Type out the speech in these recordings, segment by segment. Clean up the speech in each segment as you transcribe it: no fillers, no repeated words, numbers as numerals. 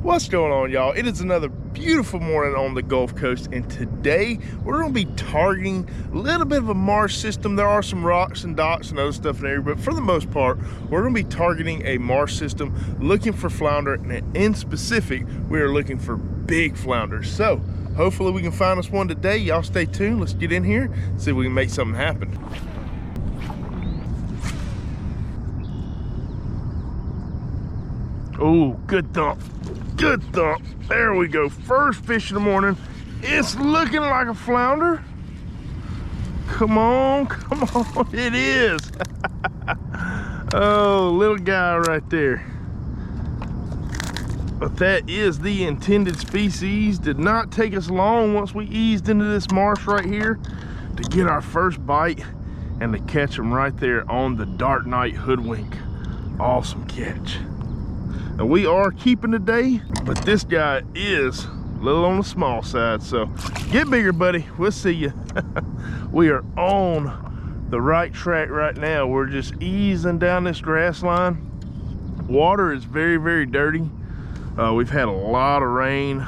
What's going on, y'all? It is another beautiful morning on the Gulf Coast, and today we're going to be targeting a little bit of a marsh system. There are some rocks and docks and other stuff in there, but for the most part we're going to be targeting a marsh system, looking for flounder, and in specific we are looking for big flounders. So hopefully we can find us one today. Y'all stay tuned. Let's get in here and see if we can make something happen. Oh, good dump. Good dump. There we go. First fish of the morning. It's looking like a flounder. Come on, come on. It is. Oh, little guy right there. But that is the intended species. Did not take us long once we eased into this marsh right here to get our first bite and to catch him right there on the Dark Night Hoodwink. Awesome catch. Now we are keeping today, but this guy is a little on the small side, so get bigger, buddy. We'll see you. We are on the right track right now. We're just easing down this grass line. Water is very, very dirty. We've had a lot of rain,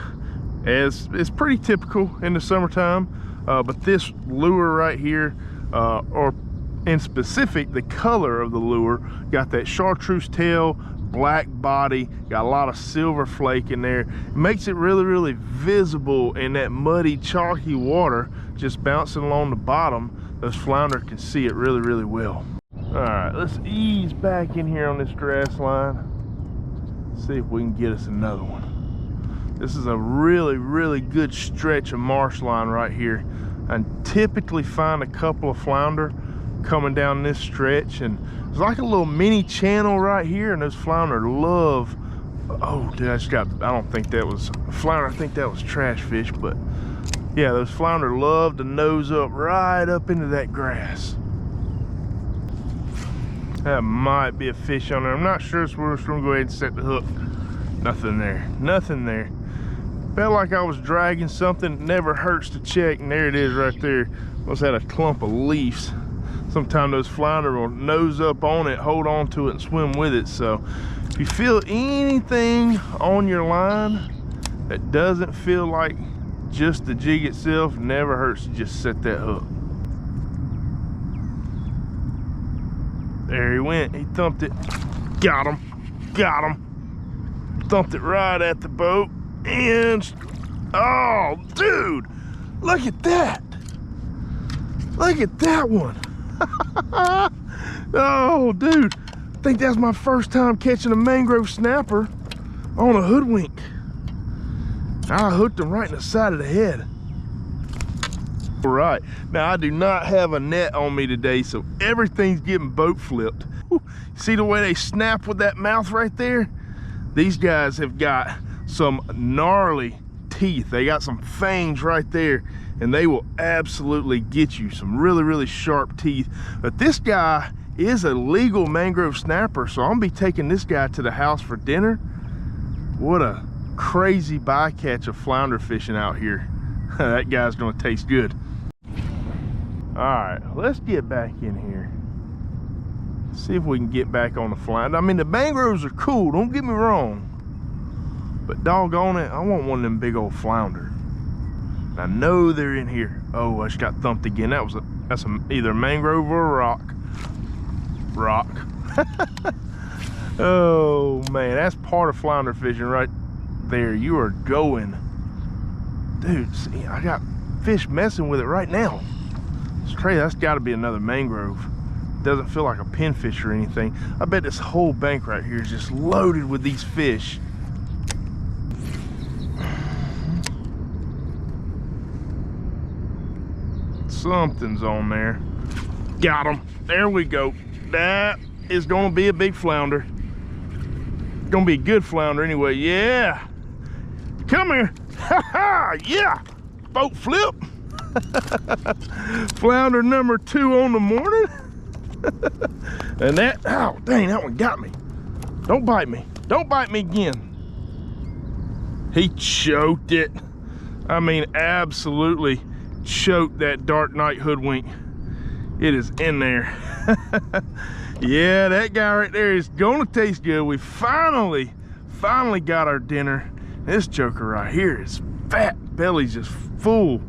as it's pretty typical in the summertime, but this lure right here, or in specific, the color of the lure, got that chartreuse tail, black body, got a lot of silver flake in there. It makes it really, really visible in that muddy, chalky water just bouncing along the bottom. Those flounder can see it really, really well. All right, let's ease back in here on this grass line. See if we can get us another one. This is a really, really good stretch of marsh line right here. I typically find a couple of flounder coming down this stretch, and it's like a little mini channel right here, and those flounder love, oh dude, I don't think that was a flounder, I think that was trash fish, but yeah, those flounder love to nose up right up into that grass. That might be a fish on there, I'm not sure, so we're just gonna go ahead and set the hook. Nothing there, nothing there. Felt like I was dragging something. Never hurts to check, and there it is right there. Must have had a clump of leaves. Sometimes those flounder will nose up on it, hold on to it, and swim with it. So if you feel anything on your line that doesn't feel like just the jig itself, never hurts to just set that hook. There he went. He thumped it. Got him. Got him. Thumped it right at the boat. And oh, dude, look at that. Look at that one. Oh, dude, I think that's my first time catching a mangrove snapper on a hoodwink. I hooked him right in the side of the head. All right, now I do not have a net on me today, so everything's getting boat flipped. See the way they snap with that mouth right there? These guys have got some gnarly teeth. They got some fangs right there, and they will absolutely get you. Some really, really sharp teeth. But this guy is a legal mangrove snapper, so I'm gonna be taking this guy to the house for dinner. What a crazy bycatch of flounder fishing out here. That guy's gonna taste good. All right, let's get back in here. See if we can get back on the flounder. I mean, the mangroves are cool, don't get me wrong, but doggone it, I want one of them big old flounder. I know they're in here. Oh, I just got thumped again. That's either a mangrove or a rock. Rock. Oh man, that's part of flounder fishing right there. You are going, dude. See, I got fish messing with it right now. It's crazy. That's got to be another mangrove. Doesn't feel like a pinfish or anything. I bet this whole bank right here is just loaded with these fish. Something's on there. Got him. There we go. That is gonna be a big flounder. Gonna be a good flounder anyway. Yeah. Come here. Ha ha. Yeah. Boat flip. Flounder number 2 on the morning. And that, oh dang, that one got me. Don't bite me. Don't bite me again. He choked it. I mean, absolutely choked that Dark Night Hoodwink. It is in there. Yeah, that guy right there is gonna taste good. We finally got our dinner. This joker right here is fat. Belly's just full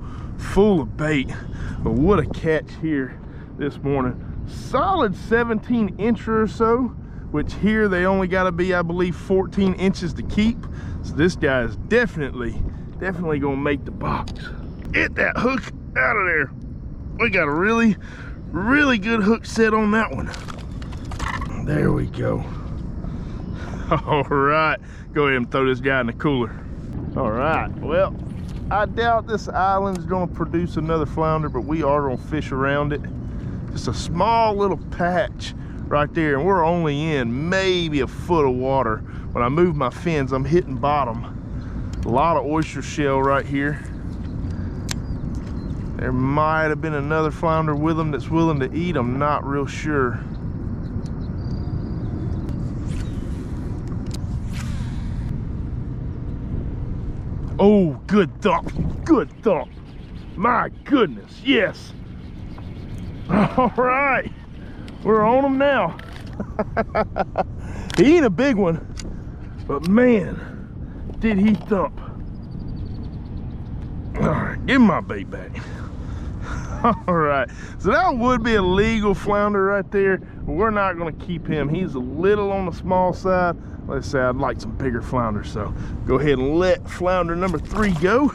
of bait. But what a catch here this morning. Solid 17 incher or so, which here they only got to be, I believe, 14 inches to keep. So this guy is definitely gonna make the box. Get that hook out of there. We got a really good hook set on that one. There we go. All right, go ahead and throw this guy in the cooler. All right, well, I doubt this island's gonna produce another flounder, but we are gonna fish around it. Just a small little patch right there, and we're only in maybe a foot of water. When I move my fins, I'm hitting bottom. A lot of oyster shell right here. There might have been another flounder with them that's willing to eat. I'm not real sure. Oh, good thump, good thump. My goodness, yes. All right, we're on them now. He ain't a big one, but man, did he thump. All right, give him my bait back. All right, so that would be a legal flounder right there, but we're not gonna keep him. He's a little on the small side. Let's say I'd like some bigger flounders, so go ahead and let flounder number 3 go.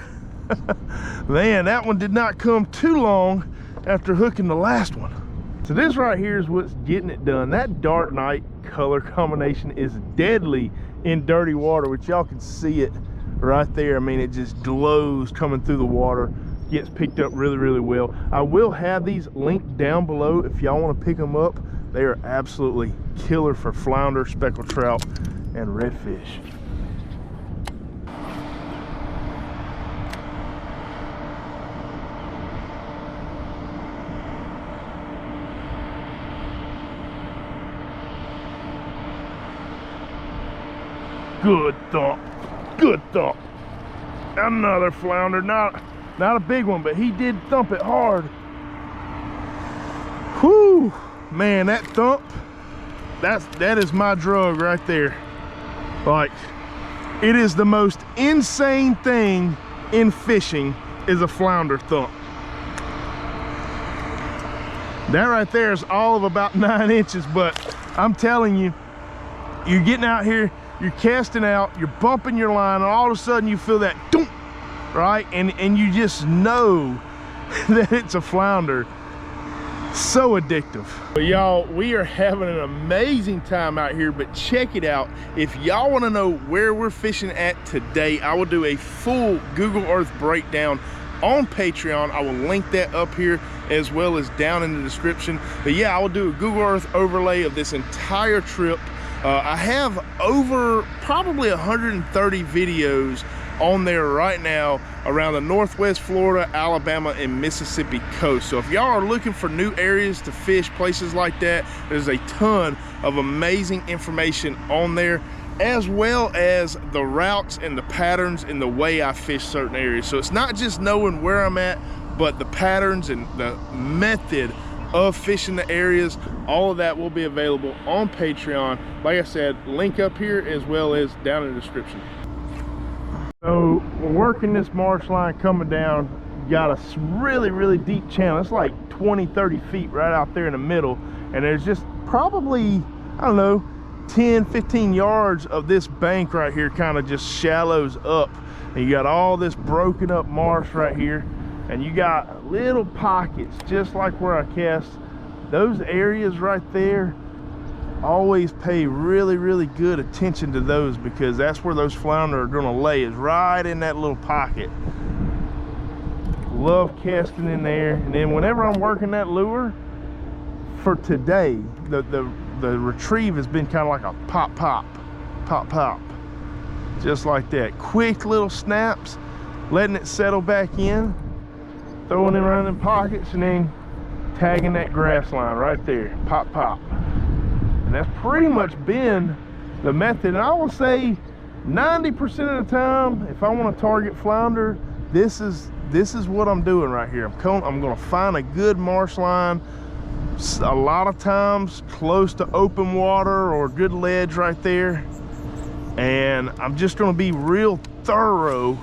Man, that one did not come too long after hooking the last one. So this right here is what's getting it done. That dark night color combination is deadly in dirty water, which y'all can see it right there. I mean, it just glows coming through the water. Gets picked up really well. I will have these linked down below if y'all want to pick them up. They are absolutely killer for flounder, speckled trout, and redfish. Good thump, good thump. Another flounder, not a big one, but he did thump it hard. Whew, man, that thump, that is my drug right there. Like, it is the most insane thing in fishing is a flounder thump. That right there is all of about 9 inches, but I'm telling you, you're getting out here, you're casting out, you're bumping your line, and all of a sudden you feel that doom, right? And you just know that it's a flounder. So addictive. But y'all, we are having an amazing time out here, but check it out. If y'all want to know where we're fishing at today, I will do a full Google Earth breakdown on Patreon. I will link that up here as well as down in the description. But yeah, I will do a Google Earth overlay of this entire trip. I have over probably 130 videos on there right now around the Northwest Florida, Alabama, and Mississippi coast. So if y'all are looking for new areas to fish, places like that, there's a ton of amazing information on there, as well as the routes and the patterns and the way I fish certain areas. So it's not just knowing where I'm at, but the patterns and the method of fishing the areas. All of that will be available on Patreon. Like I said, link up here as well as down in the description. So we're working this marsh line coming down. Got a really deep channel. It's like 20-30 feet right out there in the middle, and there's just probably, I don't know, 10-15 yards of this bank right here kind of just shallows up, and you got all this broken up marsh right here, and you got little pockets just like where I cast. Those areas right there, always pay really good attention to those, because that's where those flounder are going to lay, is right in that little pocket. Love casting in there. And then whenever I'm working that lure, for today, the retrieve has been kind of like a pop, just like that. Quick little snaps, letting it settle back in, throwing it around in pockets, and then tagging that grass line right there. Pop. And that's pretty much been the method. And I will say 90% of the time, if I want to target flounder, this is what I'm doing right here. I'm going to find a good marsh line, a lot of times close to open water or a good ledge right there, and I'm just going to be real thorough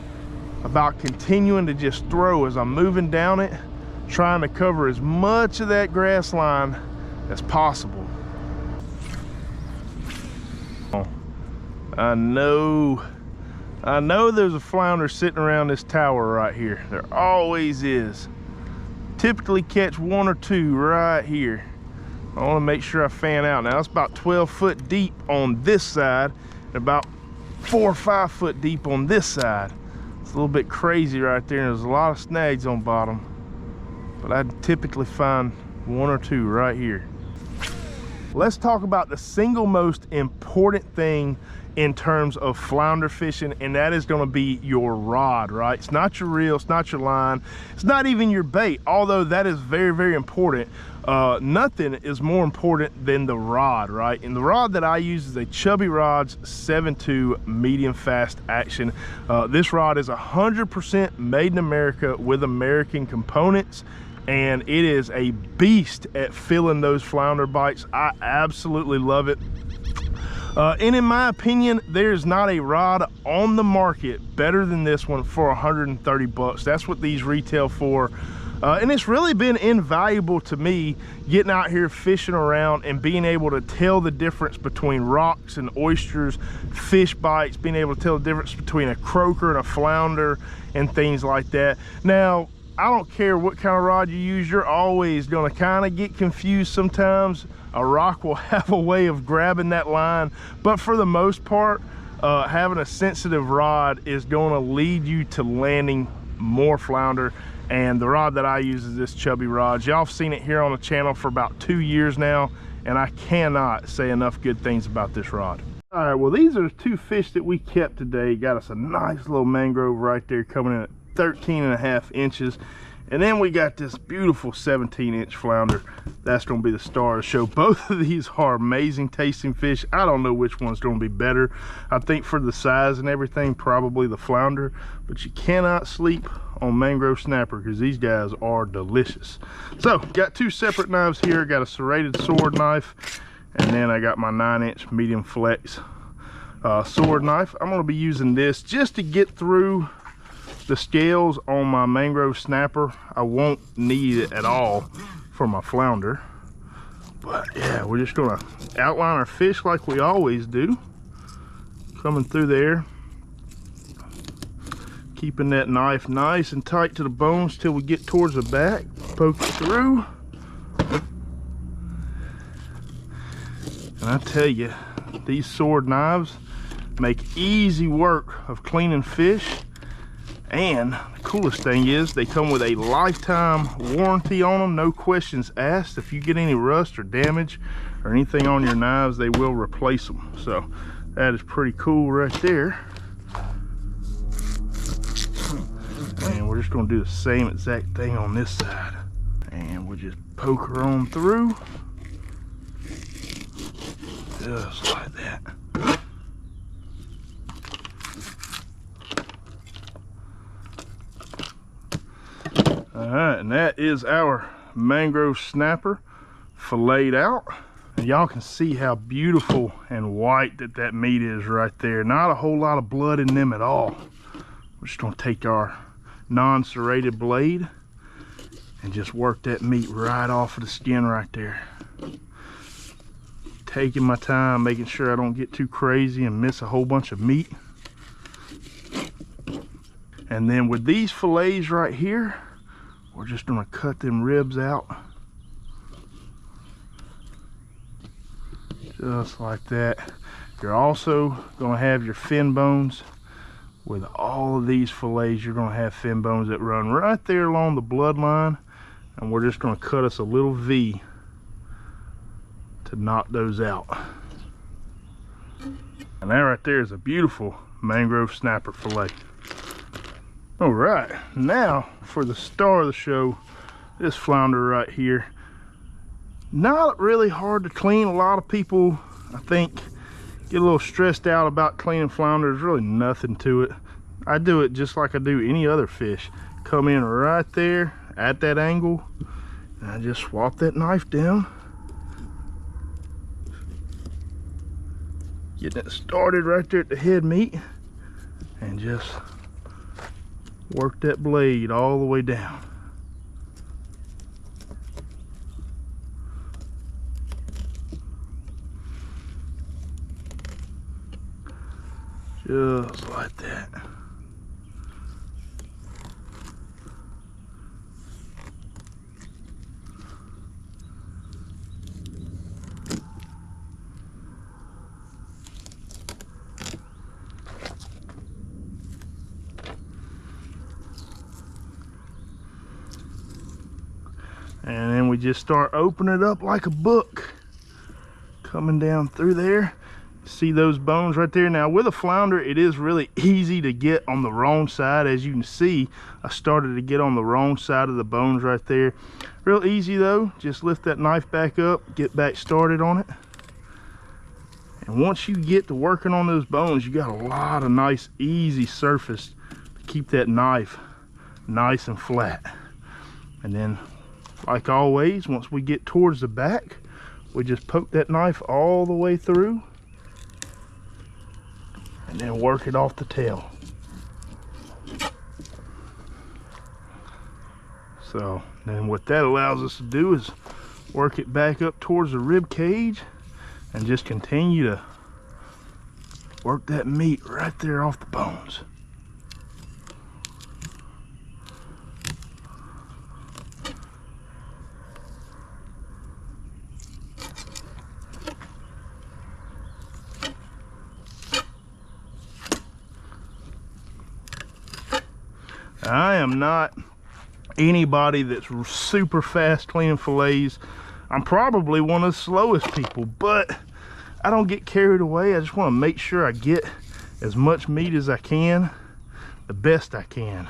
about continuing to just throw as I'm moving down it, trying to cover as much of that grass line as possible. I know there's a flounder sitting around this tower right here. There always is. Typically catch 1 or 2 right here. I want to make sure I fan out. Now it's about 12 foot deep on this side and about 4 or 5 foot deep on this side. It's a little bit crazy right there, and there's a lot of snags on bottom, but I typically find 1 or 2 right here. Let's talk about the single most important thing in terms of flounder fishing, and that is going to be your rod, right? It's not your reel, it's not your line, it's not even your bait, although that is very, very important. Nothing is more important than the rod, right? And the rod that I use is a Chubby Rods 7.2 medium fast action. This rod is 100% made in America with American components, and it is a beast at filling those flounder bites. I absolutely love it. And in my opinion, there's not a rod on the market better than this one for 130 bucks. That's what these retail for. And it's really been invaluable to me getting out here fishing around and being able to tell the difference between rocks and oysters, fish bites, being able to tell the difference between a croaker and a flounder and things like that. Now, I don't care what kind of rod you use, you're always going to kind of get confused sometimes. A rock will have a way of grabbing that line, but for the most part, having a sensitive rod is going to lead you to landing more flounder. And the rod that I use is this Chubby Rods. Y'all have seen it here on the channel for about 2 years now, and I cannot say enough good things about this rod. All right, well, these are the 2 fish that we kept today. Got us a nice little mangrove right there coming in at 13.5 inches. And then we got this beautiful 17-inch flounder. That's going to be the star of the show. Both of these are amazing tasting fish. I don't know which one's going to be better. I think for the size and everything, probably the flounder. But you cannot sleep on mangrove snapper because these guys are delicious. So, got 2 separate knives here. Got a serrated sword knife. And then I got my 9-inch medium flex sword knife. I'm going to be using this just to get through the scales on my mangrove snapper. I won't need it at all for my flounder, but yeah, we're just gonna outline our fish like we always do, coming through there, keeping that knife nice and tight to the bones till we get towards the back, poke it through. And I tell you, these sword knives make easy work of cleaning fish. And the coolest thing is they come with a lifetime warranty on them, no questions asked. If you get any rust or damage or anything on your knives, they will replace them. So that is pretty cool right there. And we're just going to do the same exact thing on this side. And we'll just poke her on through. Just like that. All right, and that is our mangrove snapper filleted out. And y'all can see how beautiful and white that meat is right there. Not a whole lot of blood in them at all. We're just gonna take our non-serrated blade and just work that meat right off of the skin right there. Taking my time, making sure I don't get too crazy and miss a whole bunch of meat. And then with these fillets right here, we're just gonna cut them ribs out. Just like that. You're also gonna have your fin bones. With all of these fillets, you're gonna have fin bones that run right there along the bloodline. And we're just gonna cut us a little V to knock those out. And that right there is a beautiful mangrove snapper fillet. All right, now for the star of the show, this flounder right here. Not really hard to clean. A lot of people, I think, get a little stressed out about cleaning flounder. There's really nothing to it. I do it just like I do any other fish. Come in right there at that angle, and I just swap that knife down. Get that started right there at the head meat. and just work that blade all the way down. Just like that. And then we just start opening it up like a book, coming down through there. See those bones right there? Now with a flounder, it is really easy to get on the wrong side. As you can see, I started to get on the wrong side of the bones right there. Real easy though. Just lift that knife back up, get back started on it. And once you get to working on those bones, you got a lot of nice, easy surface to keep that knife nice and flat. And then, like always, once we get towards the back, we just poke that knife all the way through and then work it off the tail. So then what that allows us to do is work it back up towards the rib cage and just continue to work that meat right there off the bones. I am not anybody that's super fast cleaning fillets. I'm probably one of the slowest people, but I don't get carried away. I just want to make sure I get as much meat as I can, the best I can.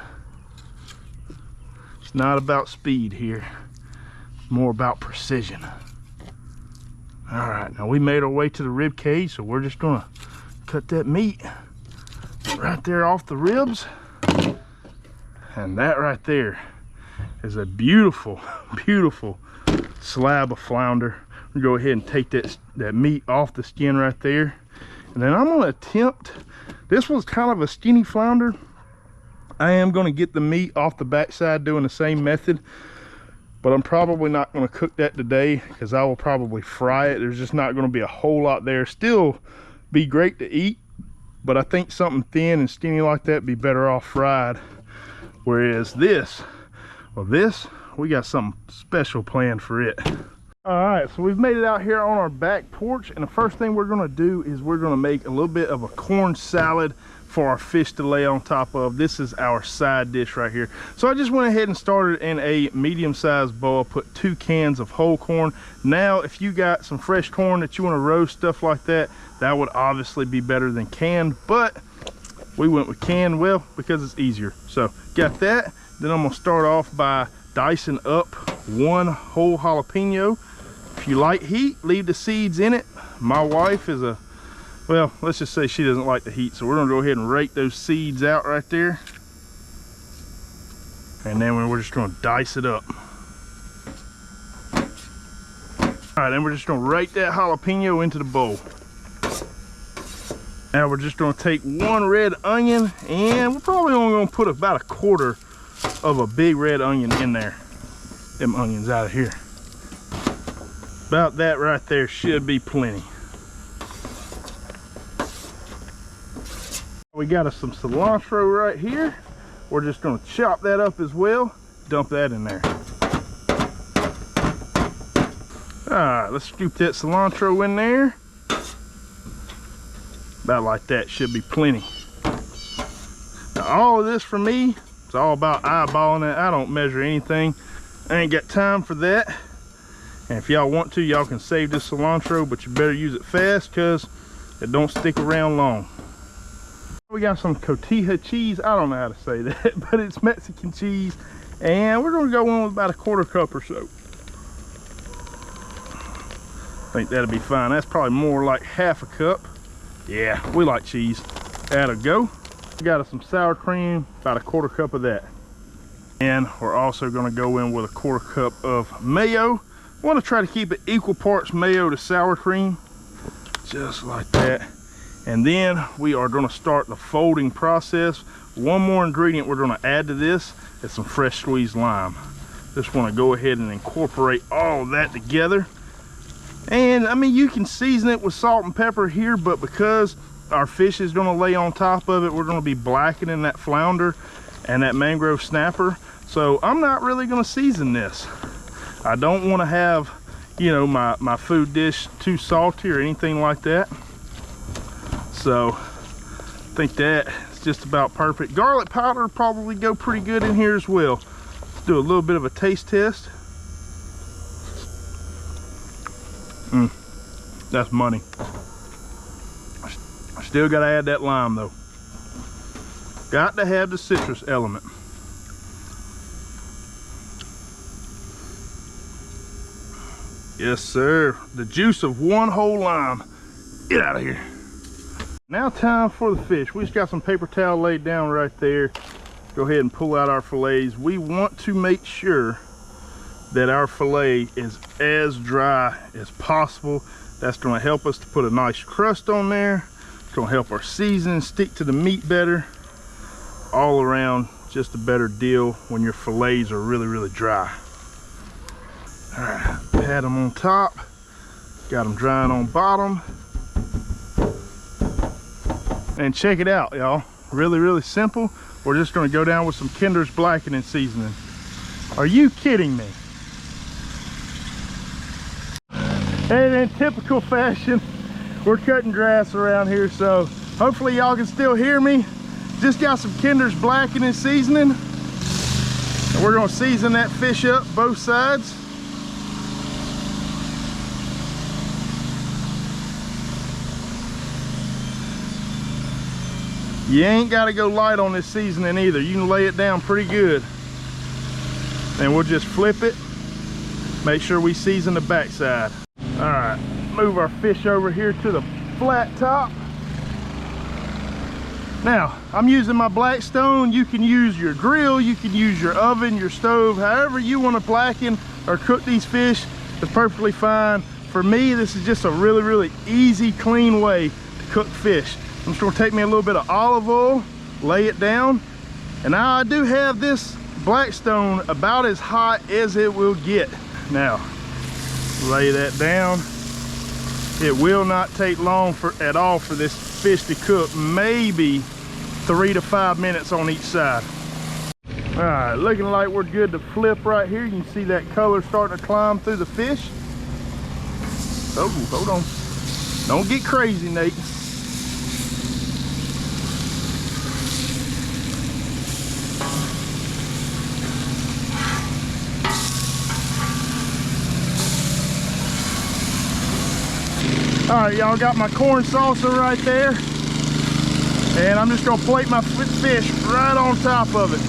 It's not about speed here. It's more about precision. All right, now we made our way to the rib cage, so we're just gonna cut that meat right there off the ribs. And that right there is a beautiful, beautiful slab of flounder. We'll go ahead and take that meat off the skin right there. And then I'm gonna attempt, this was kind of a skinny flounder. I am gonna get the meat off the backside doing the same method, but I'm probably not gonna cook that today because I will probably fry it. There's just not gonna be a whole lot there. Still be great to eat, but I think something thin and skinny like that be better off fried. Whereas this, well, this, we got something special planned for it. All right, so we've made it out here on our back porch, and the first thing we're gonna do is we're gonna make a little bit of a corn salad for our fish to lay on top of. This is our side dish right here. So I just went ahead and started in a medium-sized bowl, put 2 cans of whole corn. Now, if you got some fresh corn that you wanna roast, stuff like that, that would obviously be better than canned, but we went with canned, well, because it's easier. So got that. Then I'm gonna start off by dicing up 1 whole jalapeno. If you like heat, leave the seeds in it. My wife is a, well, let's just say she doesn't like the heat, so we're gonna go ahead and rake those seeds out right there. And then we're just gonna dice it up. All right, then we're just gonna rake that jalapeno into the bowl. Now we're just gonna take 1 red onion, and we're probably only gonna put about 1/4 of a big red onion in there. Them onions out of here. About that right there should be plenty. We got us some cilantro right here. We're just gonna chop that up as well. Dump that in there. All right, let's scoop that cilantro in there. About like that, should be plenty. Now all of this for me, it's all about eyeballing it. I don't measure anything. I ain't got time for that. And if y'all want to, y'all can save this cilantro, but you better use it fast because it don't stick around long. We got some cotija cheese. I don't know how to say that, but it's Mexican cheese. And we're gonna go in with about 1/4 cup or so. I think that'll be fine. That's probably more like 1/2 cup. Yeah, we like cheese. That'll go. We got us some sour cream, about 1/4 cup of that. And we're also gonna go in with 1/4 cup of mayo. I wanna try to keep it equal parts mayo to sour cream. Just like that. And then we are gonna start the folding process. One more ingredient we're gonna add to this is some fresh squeezed lime. Just wanna go ahead and incorporate all of that together. And I mean, you can season it with salt and pepper here, but because our fish is gonna lay on top of it, we're gonna be blackening that flounder and that mangrove snapper. So I'm not really gonna season this. I don't wanna have, you know, my food dish too salty or anything like that. So I think that is just about perfect. Garlic powder probably go pretty good in here as well. Let's do a little bit of a taste test. That's money. I still gotta add that lime though. Got to have the citrus element. Yes, sir. The juice of one whole lime. Get out of here. Now time for the fish. We just got some paper towel laid down right there. Go ahead and pull out our fillets. We want to make sure that our fillet is as dry as possible. That's going to help us to put a nice crust on there. It's going to help our seasoning stick to the meat better. All around, just a better deal when your fillets are really, really dry. All right, pat them on top. Got them drying on bottom. And check it out, y'all. Really, really simple. We're just gonna go down with some Kinder's blackening seasoning. Are you kidding me? And in typical fashion, we're cutting grass around here, so hopefully y'all can still hear me. Just got some Kinder's blackening seasoning. And we're gonna season that fish up both sides. You ain't got to go light on this seasoning either. You can lay it down pretty good. And we'll just flip it. Make sure we season the backside. All right, move our fish over here to the flat top. Now, I'm using my Blackstone. You can use your grill, you can use your oven, your stove, however you want to blacken or cook these fish. It's perfectly fine. For me, this is just a really, really easy, clean way to cook fish. I'm just gonna take me a little bit of olive oil, lay it down, and now I do have this Blackstone about as hot as it will get. Now, lay that down. It will not take long at all for this fish to cook, maybe 3 to 5 minutes on each side. All right, looking like we're good to flip right here. You can see that color starting to climb through the fish. Oh, hold on. Don't get crazy, Nate. All right, y'all, got my corn salsa right there. And I'm just gonna plate my fish right on top of it.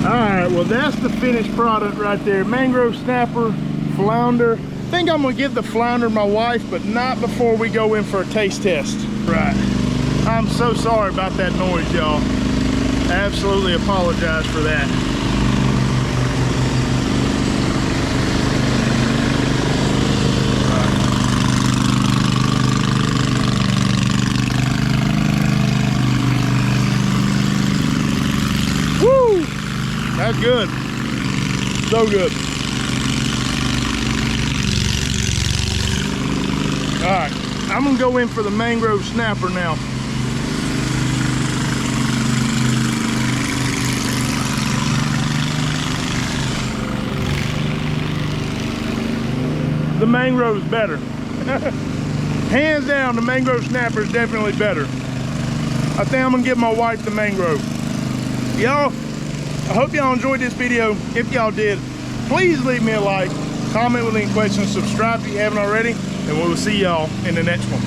All right, well, that's the finished product right there. Mangrove snapper, flounder. I think I'm gonna give the flounder to my wife, but not before we go in for a taste test. Right, I'm so sorry about that noise, y'all. Absolutely apologize for that. That's good. So good. All right, I'm gonna go in for the mangrove snapper now. The mangrove's better. Hands down, the mangrove snapper is definitely better. I think I'm gonna give my wife the mangrove. Y'all, I hope y'all enjoyed this video. If y'all did, please leave me a like, comment with any questions, subscribe if you haven't already, and we will see y'all in the next one.